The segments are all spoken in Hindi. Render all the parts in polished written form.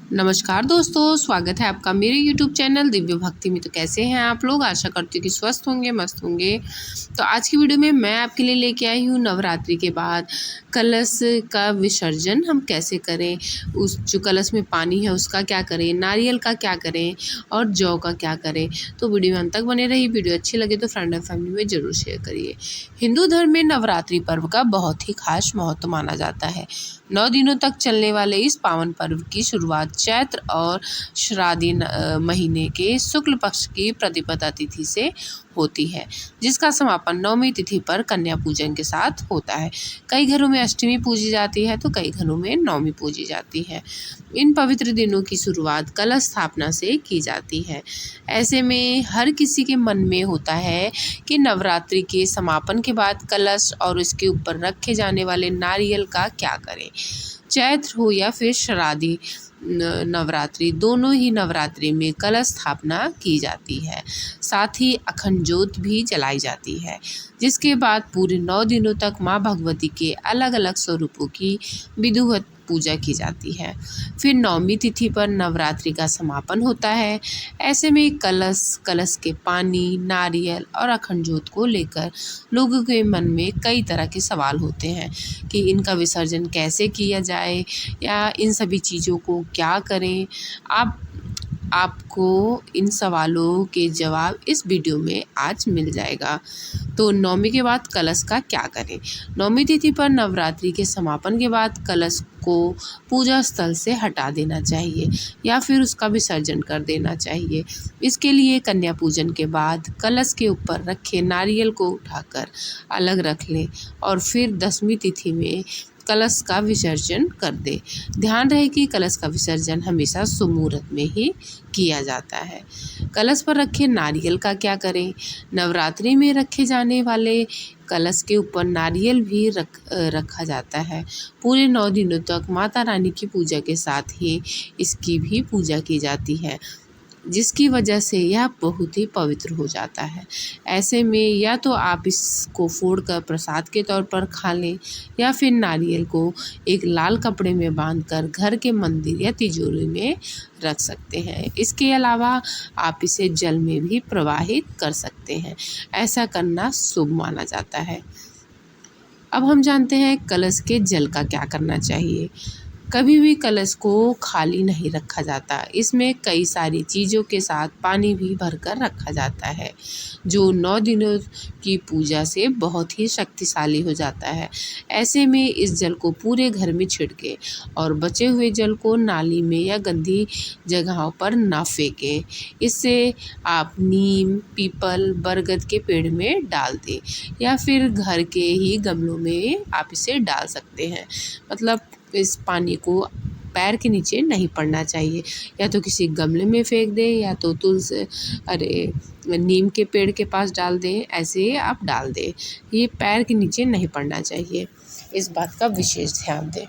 नमस्कार दोस्तों, स्वागत है आपका मेरे YouTube चैनल दिव्य भक्ति में। तो कैसे हैं आप लोग? आशा करती हूँ कि स्वस्थ होंगे, मस्त होंगे। तो आज की वीडियो में मैं आपके लिए लेके आई हूँ नवरात्रि के बाद कलश का विसर्जन हम कैसे करें, उस जो कलश में पानी है उसका क्या करें, नारियल का क्या करें और जौ का क्या करें। तो वीडियो में अंत तक बने रही। वीडियो अच्छी लगे तो फ्रेंड एंड फैमिली में ज़रूर शेयर करिए। हिंदू धर्म में नवरात्रि पर्व का बहुत ही खास महत्व माना जाता है। 9 दिनों तक चलने वाले इस पावन पर्व की शुरुआत चैत्र और श्राद्धी महीने के शुक्ल पक्ष की प्रतिपदा तिथि से होती है, जिसका समापन नवमी तिथि पर कन्या पूजन के साथ होता है। कई घरों में अष्टमी पूजी जाती है तो कई घरों में नवमी पूजी जाती है। इन पवित्र दिनों की शुरुआत कलश स्थापना से की जाती है। ऐसे में हर किसी के मन में होता है कि नवरात्रि के समापन के बाद कलश और उसके ऊपर रखे जाने वाले नारियल का क्या करें। चैत्र हो या फिर श्राद्धी नवरात्रि, दोनों ही नवरात्रि में कलश स्थापना की जाती है। साथ ही अखंड ज्योत भी जलाई जाती है, जिसके बाद पूरे 9 दिनों तक माँ भगवती के अलग अलग स्वरूपों की विधिवत पूजा की जाती है। फिर नवमी तिथि पर नवरात्रि का समापन होता है। ऐसे में कलश के पानी, नारियल और अखंड ज्योत को लेकर लोगों के मन में कई तरह के सवाल होते हैं कि इनका विसर्जन कैसे किया जाए या इन सभी चीज़ों को क्या करें। आपको इन सवालों के जवाब इस वीडियो में आज मिल जाएगा। तो नवमी के बाद कलश का क्या करें। नवमी तिथि पर नवरात्रि के समापन के बाद कलश को पूजा स्थल से हटा देना चाहिए या फिर उसका विसर्जन कर देना चाहिए। इसके लिए कन्या पूजन के बाद कलश के ऊपर रखे नारियल को उठाकर अलग रख लें और फिर 10वीं तिथि में कलश का विसर्जन कर दे। ध्यान रहे कि कलश का विसर्जन हमेशा शुभ मुहूर्त में ही किया जाता है। कलश पर रखे नारियल का क्या करें। नवरात्रि में रखे जाने वाले कलश के ऊपर नारियल भी रखा जाता है। पूरे 9 दिनों तक माता रानी की पूजा के साथ ही इसकी भी पूजा की जाती है, जिसकी वजह से यह बहुत ही पवित्र हो जाता है। ऐसे में या तो आप इसको फोड़कर प्रसाद के तौर पर खा लें या फिर नारियल को एक लाल कपड़े में बांधकर घर के मंदिर या तिजोरी में रख सकते हैं। इसके अलावा आप इसे जल में भी प्रवाहित कर सकते हैं। ऐसा करना शुभ माना जाता है। अब हम जानते हैं कलश के जल का क्या करना चाहिए। कभी भी कलश को खाली नहीं रखा जाता। इसमें कई सारी चीज़ों के साथ पानी भी भरकर रखा जाता है, जो 9 दिनों की पूजा से बहुत ही शक्तिशाली हो जाता है। ऐसे में इस जल को पूरे घर में छिड़के और बचे हुए जल को नाली में या गंदी जगहों पर ना फेंकें। इससे आप नीम, पीपल, बरगद के पेड़ में डाल दें या फिर घर के ही गमलों में आप इसे डाल सकते हैं। मतलब इस पानी को पैर के नीचे नहीं पड़ना चाहिए। या तो किसी गमले में फेंक दें या तो नीम के पेड़ के पास डाल दें। ऐसे आप डाल दें, ये पैर के नीचे नहीं पड़ना चाहिए। इस बात का विशेष ध्यान दें।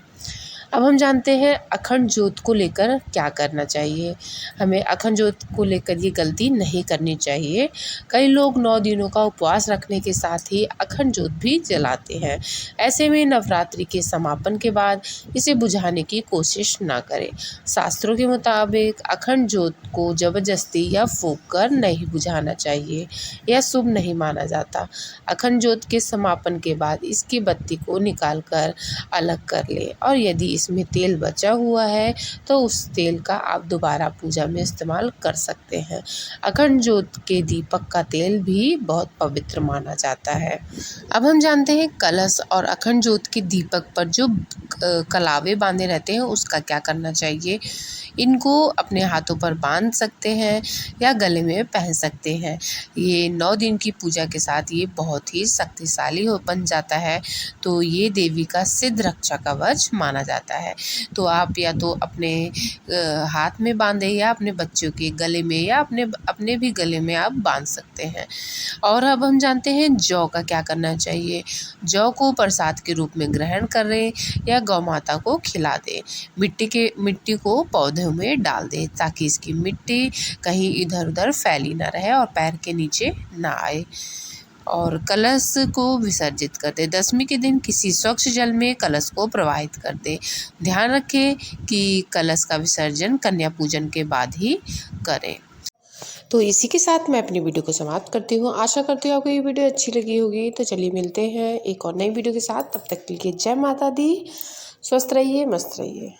अब हम जानते हैं अखंड ज्योत को लेकर क्या करना चाहिए। हमें अखंड ज्योत को लेकर ये गलती नहीं करनी चाहिए। कई लोग 9 दिनों का उपवास रखने के साथ ही अखंड ज्योत भी जलाते हैं। ऐसे में नवरात्रि के समापन के बाद इसे बुझाने की कोशिश ना करें। शास्त्रों के मुताबिक अखंड ज्योत को जबरदस्ती या फूंक कर नहीं बुझाना चाहिए, यह शुभ नहीं माना जाता। अखंड ज्योत के समापन के बाद इसकी बत्ती को निकाल कर अलग कर लें और यदि इसमें तेल बचा हुआ है तो उस तेल का आप दोबारा पूजा में इस्तेमाल कर सकते हैं। अखंड ज्योत के दीपक का तेल भी बहुत पवित्र माना जाता है। अब हम जानते हैं कलश और अखंड ज्योत के दीपक पर जो कलावे बांधे रहते हैं उसका क्या करना चाहिए। इनको अपने हाथों पर बांध सकते हैं या गले में पहन सकते हैं। ये 9 दिन की पूजा के साथ ये बहुत ही शक्तिशाली बन जाता है। तो ये देवी का सिद्ध रक्षा कवच माना जाता है। तो आप या तो अपने हाथ में बांधे या अपने बच्चों के गले में या अपने भी गले में आप बांध सकते हैं। और अब हम जानते हैं जौ का क्या करना चाहिए। जौ को प्रसाद के रूप में ग्रहण करें या गौ माता को खिला दें। मिट्टी को पौधों में डाल दें ताकि इसकी मिट्टी कहीं इधर उधर फैली ना रहे और पैर के नीचे ना आए। और कलश को विसर्जित कर दें। दशमी के दिन किसी स्वच्छ जल में कलश को प्रवाहित कर दें। ध्यान रखें कि कलश का विसर्जन कन्या पूजन के बाद ही करें। तो इसी के साथ मैं अपनी वीडियो को समाप्त करती हूँ। आशा करती हूँ आपको ये वीडियो अच्छी लगी होगी। तो चलिए मिलते हैं एक और नई वीडियो के साथ। तब तक के लिए जय माता दी। स्वस्थ रहिए, मस्त रहिए।